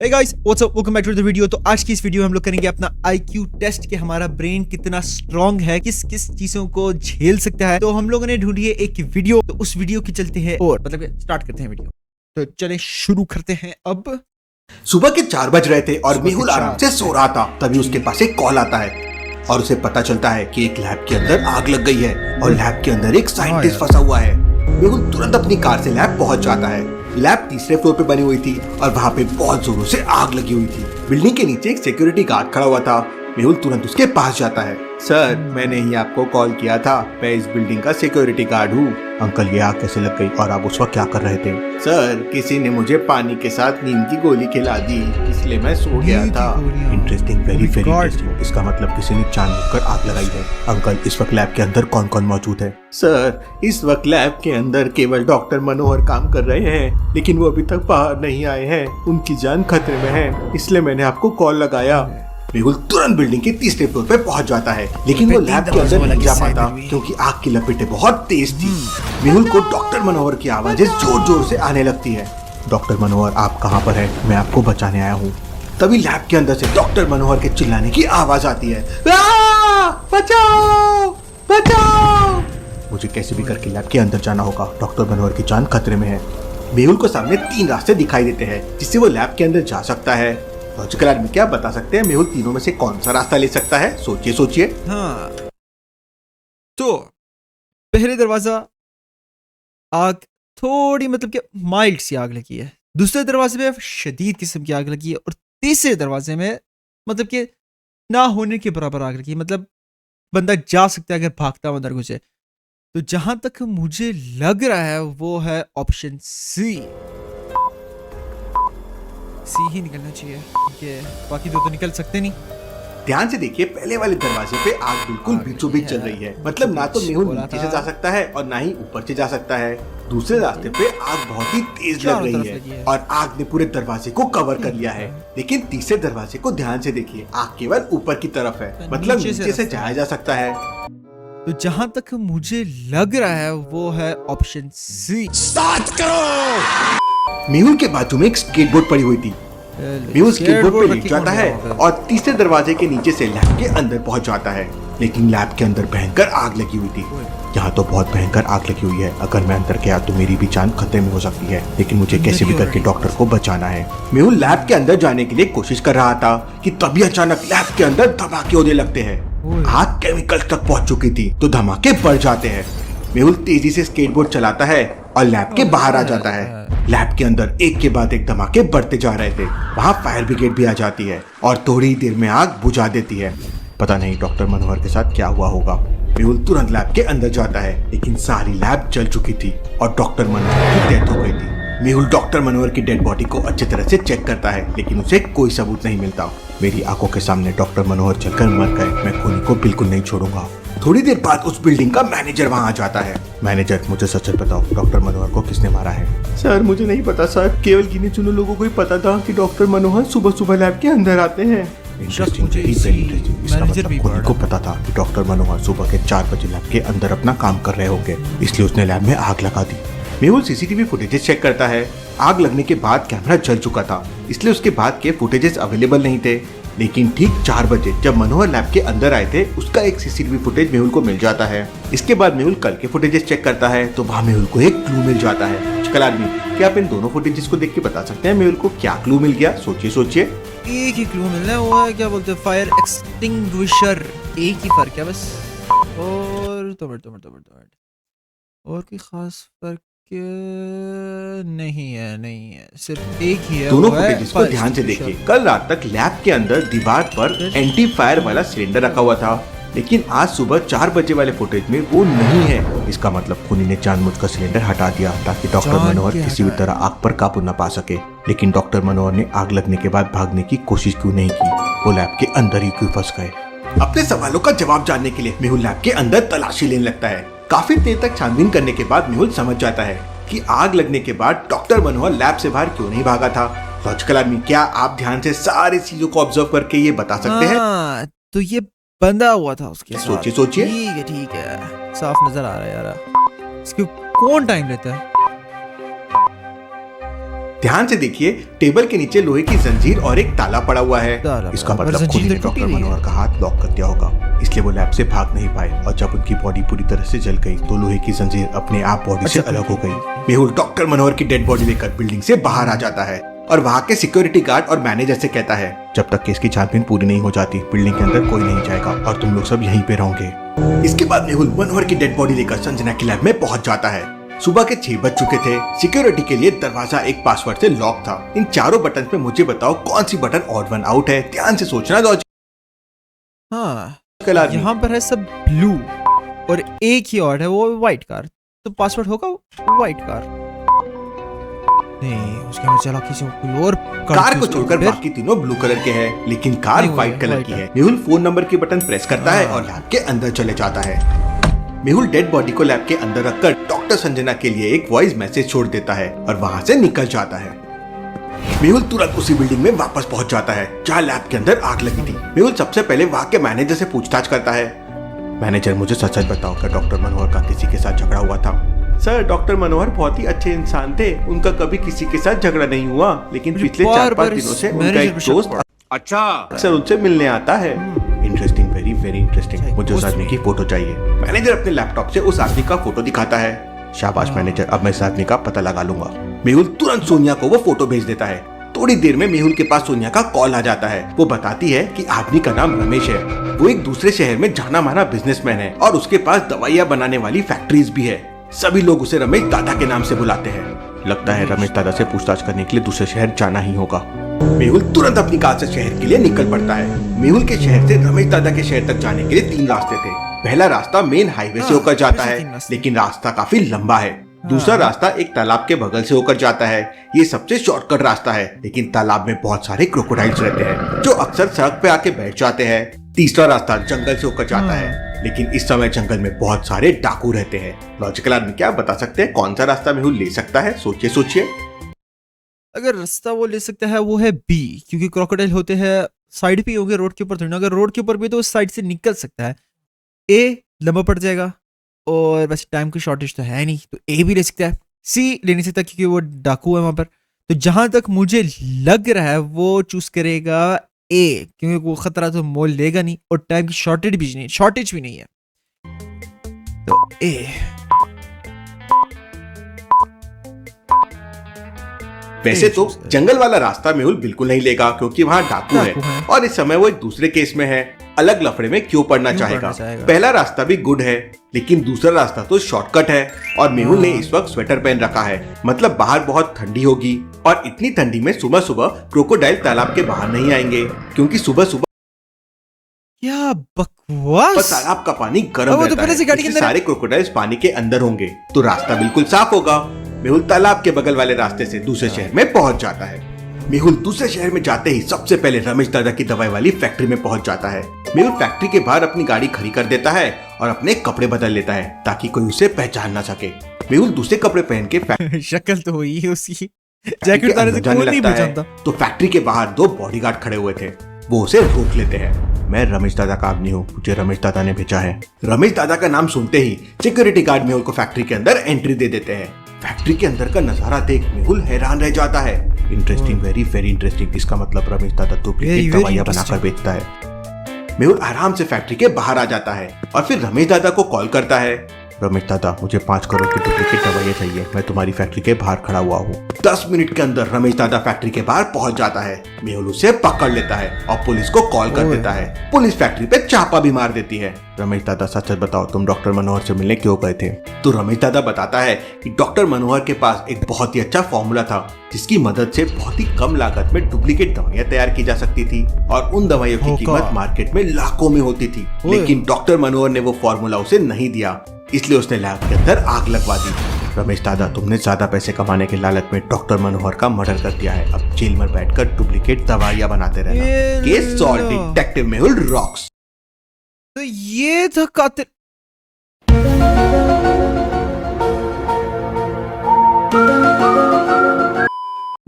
Hey guys, what's up? Welcome back to the video। तो आज की इस वीडियो में हम लोग करेंगे अपना IQ टेस्ट कि हमारा ब्रेन कितना स्ट्रांग है, किस किस चीजों को झेल सकता है। तो हम लोगों ने ढूंढी है एक वीडियो, तो उस वीडियो की चलते हैं और मतलब स्टार्ट करते हैं वीडियो। तो चले शुरू करते हैं। अब सुबह के 4 बज रहे थे और सुबह के मेहुल आराम 4 से सो रहा था। तभी उसके पास एक कॉल आता है और उसे पता चलता है कि एक लैब के अंदर आग लग गई है और लैब के अंदर एक साइंटिस्ट फंसा हुआ है। मेहुल तुरंत अपनी कार से लैब पहुंच जाता है। लैब तीसरे फ्लोर पे बनी हुई थी और वहाँ पे बहुत जोरों से आग लगी हुई थी। बिल्डिंग के नीचे एक सिक्योरिटी गार्ड खड़ा हुआ था। मेहुल तुरंत उसके पास जाता है। सर, मैंने ही आपको कॉल किया था, मैं इस बिल्डिंग का सिक्योरिटी गार्ड हूँ। अंकल, ये आग कैसे लग गई और आप उस वक्त क्या कर रहे थे? सर, किसी ने मुझे पानी के साथ नींद की गोली खिला दी, इसलिए मैं सो गया था। Interesting, very very interesting. इसका मतलब किसी ने जानबूझकर आग लगाई है। अंकल, इस वक्त लैब के अंदर कौन कौन मौजूद है? सर, इस वक्त लैब के अंदर केवल डॉक्टर मनोहर काम कर रहे हैं, लेकिन वो अभी तक बाहर नहीं आए हैं। उनकी जान खतरे में है, इसलिए मैंने आपको कॉल लगाया। मेहुल तुरंत बिल्डिंग के तीसरे फ्लोर पे पहुंच जाता है, लेकिन वो लैब के अंदर नहीं जा पाता क्योंकि आग की लपेटें बहुत तेज थी। मेहुल को डॉक्टर मनोहर की आवाजें जोर जोर से आने लगती है। डॉक्टर मनोहर, आप कहाँ पर हैं? मैं आपको बचाने आया हूँ। तभी लैब के अंदर से डॉक्टर मनोहर के चिल्लाने की आवाज आती है, बचाओ बचाओ। मुझे कैसे भी करके लैब के अंदर जाना होगा, डॉक्टर मनोहर की जान खतरे में है। मेहुल को सामने 3 रास्ते दिखाई देते हैं जिससे वो लैब के अंदर जा सकता है। लॉजिकल आदमी क्या बता सकते हैं मेहुल तीनों में से कौन सा रास्ता ले सकता है? सोचिए सोचिए। हाँ, तो पहले दरवाजा आग थोड़ी मतलब कि माइल्ड सी आग लगी है, दूसरे दरवाजे में शदीद किस्म की आग लगी है और तीसरे दरवाजे में मतलब कि ना होने के बराबर आग लगी है। मतलब बंदा जा सकता है अगर भागता हुआ अंदर घुसे। तो जहां तक मुझे लग रहा है वो है ऑप्शन सी ही निकलना चाहिए। ये बाकी दो तो निकल सकते नहीं। ध्यान से देखिए, पहले वाले दरवाजे पे आग बिल्कुल बीचों बीच चल रही है। मतलब ना तो मेहुल नीचे से जा सकता है और ना ही ऊपर से जा सकता है। दूसरे रास्ते पे आग बहुत ही तेज लग रही है और आग ने पूरे दरवाजे को कवर कर लिया है। लेकिन तीसरे दरवाजे को ध्यान से देखिए, आग केवल ऊपर की तरफ है, मतलब नीचे से जाया जा सकता है। तो जहां तक मुझे लग रहा है वो है ऑप्शन सी। स्टार्ट करो। मेहुल के बाजू में एक स्केटबोर्ड पड़ी हुई थी। मेहुल स्केटबोर्ड पे लेट जाता है और तीसरे दरवाजे के नीचे से लैब के अंदर पहुंच जाता है। लेकिन लैब के अंदर भयंकर आग लगी हुई थी। यहाँ तो बहुत भयंकर आग लगी हुई है, अगर मैं अंदर गया तो मेरी भी जान खतरे में हो सकती है। लेकिन मुझे कैसे भी करके डॉक्टर को बचाना है। मेहुल लैब के अंदर जाने के लिए कोशिश कर रहा था कि तभी अचानक लैब के अंदर धमाके होने लगते हैं। आग केमिकल्स तक पहुंच चुकी थी तो धमाके बढ़ जाते हैं। मेहुल तेजी से स्केटबोर्ड चलाता है और लैब के बाहर आ जाता है। लैब के अंदर एक के बाद एक धमाके बढ़ते जा रहे थे। वहाँ फायर ब्रिगेड भी आ जाती है और थोड़ी ही देर में आग बुझा देती है। पता नहीं डॉक्टर मनोहर के साथ क्या हुआ होगा। मेहुल तुरंत लैब के अंदर जाता है, लेकिन सारी लैब जल चुकी थी और डॉक्टर मनोहर की डेथ हो गई थी। मेहुल डॉक्टर मनोहर की डेड बॉडी को अच्छी तरह से चेक करता है, लेकिन उसे कोई सबूत नहीं मिलता। मेरी आंखों के सामने डॉक्टर मनोहर जलकर मर गए, मैं खूनी को बिल्कुल नहीं छोड़ूंगा। थोड़ी देर बाद उस बिल्डिंग का मैनेजर वहाँ आ जाता है। मैनेजर, मुझे सच सच बताओ, डॉक्टर मनोहर को किसने मारा है? सर, मुझे नहीं पता सर, केवल गिने चुने लोगों को ही पता था कि डॉक्टर मनोहर सुबह सुबह लैब के अंदर आते हैं। खूनी को पता था कि डॉक्टर मनोहर सुबह के 4 बजे लैब के अंदर अपना काम कर रहे होंगे, इसलिए उसने लैब में आग लगा दी। मेहुल सीसीटीवी फुटेजेस चेक करता है। आग लगने के बाद कैमरा जल चुका था, इसलिए उसके बाद के फुटेजेस अवेलेबल नहीं थे। लेकिन ठीक 4 बजे जब मनोहर लैब के अंदर आए थे, उसका एक सीसीटीवी फुटेज मेहुल को मिल जाता है। इसके बाद मेहुल कल के फुटेजेस चेक करता है तो वहाँ मेहुल को एक क्लू मिल जाता है। चकल आदमी, क्या आप इन दोनों फुटेजेस को देख के बता सकते हैं मेहुल को क्या क्लू मिल गया? सोचिए सोचिए। एक ही क्लू मिल रहा है, वो है क्या बोलते हैं, फायर एक्सटिंग्विशर। एक ही फर्क है बस, और और कोई खास फर्क नहीं है, सिर्फ एक ही है। दोनों फुटेजेस को ध्यान से देखिए। कल रात तक लैब के अंदर दीवार पर एंटी फायर वाला सिलेंडर रखा हुआ था, लेकिन आज सुबह 4 बजे वाले फुटेज में वो नहीं है। इसका मतलब खूनी ने जानबूझकर सिलेंडर हटा दिया ताकि डॉक्टर मनोहर किसी भी तरह आग पर काबू न पा सके। लेकिन डॉक्टर मनोहर ने आग लगने के बाद भागने की कोशिश क्यों नहीं की? वो लैब के अंदर ही क्यों फंस गए? अपने सवालों का जवाब जानने के लिए मेहुल लैब के अंदर तलाशी लेने लगता है। काफी देर तक छानबीन करने के बाद मेहुल समझ जाता है कि आग लगने के बाद डॉक्टर मनोहर लैब से बाहर क्यों नहीं भागा था। लॉजिकल आदमी, क्या आप ध्यान से सारी चीजों को ऑब्जर्व करके ये बता सकते हैं? तो ये बंधा हुआ था उसके साथ। सोचिए सोचिए। ठीक है, साफ नजर आ रहा है यार। इसको कौन टाइम लेता है? ध्यान से देखिए, टेबल के नीचे लोहे की जंजीर और एक ताला पड़ा हुआ है। ताला इसका पड़ा, मतलब पर खुद जंजीर ने तो डॉक्टर टूटी हुई है। मनोहर का हाथ लॉक कर दिया होगा, इसलिए वो लैब से भाग नहीं पाए। और जब उनकी बॉडी पूरी तरह से जल गई तो लोहे की जंजीर अपने आप बॉडी से अलग हो गई। मेहुल डॉक्टर मनोहर की डेड बॉडी लेकर बिल्डिंग से बाहर आ जाता है और वहाँ के सिक्योरिटी गार्ड और मैनेजर से कहता है, जब तक केस की छानबीन पूरी नहीं हो जाती बिल्डिंग के अंदर कोई नहीं जाएगा और तुम लोग सब यहीं पे रहोगे। इसके बाद मेहुल मनोहर की डेड बॉडी लेकर संजना की लैब में पहुंच जाता है। सुबह के 6 बज चुके थे। सिक्योरिटी के लिए दरवाजा एक पासवर्ड से लॉक था। इन चारों बटन पे मुझे बताओ कौन सी बटन ऑड वन आउट है। ध्यान से सोचना। हाँ, यहाँ पर है सब ब्लू और एक ही और है वो व्हाइट कार, तो पासवर्ड होगा व्हाइट कार। नहीं, उसके अंदर चला किसी कोई और कार को छोड़कर बाकी तीनों ब्लू कलर के हैं, लेकिन कार व्हाइट कलर की है। मेहुल फोन नंबर के बटन प्रेस करता है और लैब के अंदर चले जाता है। मेहुल डेड बॉडी को लैब के अंदर रखकर डॉक्टर संजना के लिए एक वॉइस मैसेज छोड़ देता है और वहाँ से निकल जाता है। मेहुल तुरंत उसी बिल्डिंग में वापस पहुंच जाता है जहाँ लैब के अंदर आग लगी थी। मेहुल सबसे पहले वहाँ के मैनेजर से पूछताछ करता है। मैनेजर, मुझे सच सच बताओ, क्या डॉक्टर मनोहर का किसी के साथ झगड़ा हुआ था? सर, डॉक्टर मनोहर बहुत ही अच्छे इंसान थे, उनका कभी किसी के साथ झगड़ा नहीं हुआ, लेकिन पिछले 4-5 दिनों से उनका एक दोस्त अक्सर उनसे मिलने आता है। Interesting, very very interesting. मुझे उस आदमी की फोटो चाहिए। मैनेजर अपने लैपटॉप से उस आदमी का फोटो दिखाता है। शाबाश मैनेजर, अब मैं इस आदमी का पता लगा लूंगा। मेहुल तुरंत सोनिया को वो फोटो भेज देता है। थोड़ी देर में मेहुल के पास सोनिया का कॉल आ जाता है। वो बताती है कि आदमी का नाम रमेश है, वो एक दूसरे शहर में जाना माना बिजनेसमैन है और उसके पास दवाइयाँ बनाने वाली फैक्ट्रीज भी है। सभी लोग उसे रमेश दादा के नाम से बुलाते हैं। लगता है रमेश दादा से पूछताछ करने के लिए दूसरे शहर जाना ही होगा। मेहुल तुरंत अपनी कार से शहर के लिए निकल पड़ता है। मेहुल के शहर से रमेश दादा के शहर तक जाने के लिए 3 रास्ते थे। पहला रास्ता मेन हाईवे से होकर जाता है, लेकिन रास्ता काफी लंबा है। दूसरा रास्ता एक तालाब के बगल से होकर जाता है। ये सबसे शॉर्टकट रास्ता है, लेकिन तालाब में बहुत सारे क्रोकोडाइल्स रहते हैं जो अक्सर सड़क पे आके बैठ जाते हैं। तीसरा रास्ता जंगल से होकर जाता है, लेकिन इस समय जंगल में बहुत सारे डाकू रहते हैं। लॉजिकल आदमी क्या बता सकते हैं कौन सा रास्ता मेहुल ले सकता है? सोचिए सोचिए। अगर रास्ता वो ले सकता है वो है बी, क्योंकि क्रोकोडाइल होते हैं साइड पे होंगे, रोड के ऊपर थोड़ी ना। अगर रोड के ऊपर भी तो उस साइड से निकल सकता है। ए लंबा पड़ जाएगा और वैसे टाइम की शॉर्टेज तो है नहीं, तो ए भी ले सकता है। सी ले नहीं सकता क्योंकि वो डाकू है वहां पर। तो जहां तक मुझे लग रहा है वो चूज करेगा ए, क्योंकि वो खतरा तो मोल लेगा नहीं और टाइम की शॉर्टेज भी नहीं है, तो ए। वैसे तो जंगल वाला रास्ता मेहुल बिल्कुल नहीं लेगा, क्योंकि वहाँ डाकू है और इस समय वो एक दूसरे केस में है। अलग लफड़े में क्यों पड़ना चाहेगा? पहला रास्ता भी गुड है, लेकिन दूसरा रास्ता तो शॉर्टकट है और मेहुल ने इस वक्त स्वेटर पहन रखा है, मतलब बाहर बहुत ठंडी होगी। और इतनी ठंडी में सुबह सुबह क्रोकोडाइल तालाब के बाहर नहीं आएंगे, क्योंकि सुबह सुबह क्या बकवास। तालाब का पानी गर्म रहता है, इसलिए सारे क्रोकोडाइल्स पानी के अंदर होंगे, तो रास्ता बिल्कुल साफ होगा। मेहुल तालाब के बगल वाले रास्ते से दूसरे शहर में पहुंच जाता है। मेहुल दूसरे शहर में जाते ही सबसे पहले रमेश दादा की दवाई वाली फैक्ट्री में पहुंच जाता है। मेहुल फैक्ट्री के बाहर अपनी गाड़ी खड़ी कर देता है और अपने कपड़े बदल लेता है ताकि कोई उसे पहचान ना सके। मेहुल दूसरे कपड़े पहन के शक्ल तो हुई है उसकी, जैकेट उतारने से कोई नहीं पहचानता। तो फैक्ट्री के बाहर 2 बॉडीगार्ड खड़े हुए थे, वो उसे रोक लेते हैं। मैं रमेश दादा का आदमी हूँ, मुझे रमेश दादा ने भेजा है। रमेश दादा का नाम सुनते ही सिक्योरिटी गार्ड मेहुल को फैक्ट्री के अंदर एंट्री दे देते हैं। फैक्ट्री के अंदर का नजारा देख मेहुल हैरान रह जाता है। Interesting, very very interesting. इसका मतलब रमेश दादा डुप्लीकेट दवाइयां बनाकर बेचता है। मेहुल आराम से फैक्ट्री के बाहर आ जाता है और फिर रमेश दादा को कॉल करता है। रमेश दादा, मुझे 5 करोड़ की डुप्लीकेट दवाइयां चाहिए, मैं तुम्हारी फैक्ट्री के बाहर खड़ा हुआ हूँ। 10 मिनट के अंदर रमेश दादा फैक्ट्री के बाहर पहुंच जाता है। मेहुल उसे पकड़ लेता है और पुलिस को कॉल कर देता है। पुलिस फैक्ट्री पे छापा भी मार देती है। रमेश दादा, सच बताओ, तुम डॉक्टर मनोहर से मिलने क्यों गए थे? तो रमेश दादा बताता है कि डॉक्टर मनोहर के पास एक बहुत ही अच्छा फॉर्मूला था, जिसकी मदद से बहुत ही कम लागत में डुप्लीकेट दवाइयां तैयार की जा सकती थी और उन दवाइयों की कीमत मार्केट में लाखों में होती थी। लेकिन डॉक्टर मनोहर ने वो फॉर्मूला उसे नहीं दिया, इसलिए उसने लैब के अंदर आग लगवा दी। रमेश दादा, तुमने ज्यादा पैसे कमाने के लालच में डॉक्टर मनोहर का मर्डर कर दिया है। अब जेल में बैठकर डुप्लीकेट दवाइयां बनाते रहना। Case solve, detective Mehul rocks. तो ये था कातिल।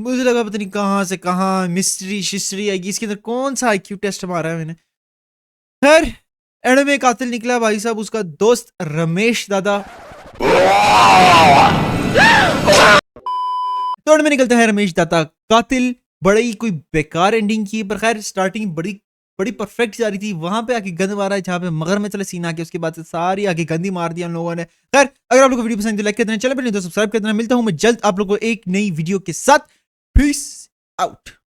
मुझे लगा पता नहीं कहां से कहां मिस्ट्री शिस्ट्री आएगी, इसके अंदर कौन सा आईक्यू टेस्ट मारा है मैंने। खैर एंड में कातिल निकला भाई साहब उसका दोस्त रमेश दादा। तो में निकलता है रमेश दाता कातिल। बड़ी कोई बेकार एंडिंग की, पर खैर स्टार्टिंग बड़ी बड़ी परफेक्ट जा रही थी। वहां पे आके गंद मारा है, जहाँ पे मगर में चले सीन आके, उसके बाद से सारी आगे गंदी मार दिया उन लोगों ने। खैर अगर आप लोगों को वीडियो पसंद है लाइक कर देना, चैनल पर नहीं तो सब्सक्राइब कर देना। मिलता हूं मैं जल्द आप लोगों को एक नई वीडियो के साथ। Peace out.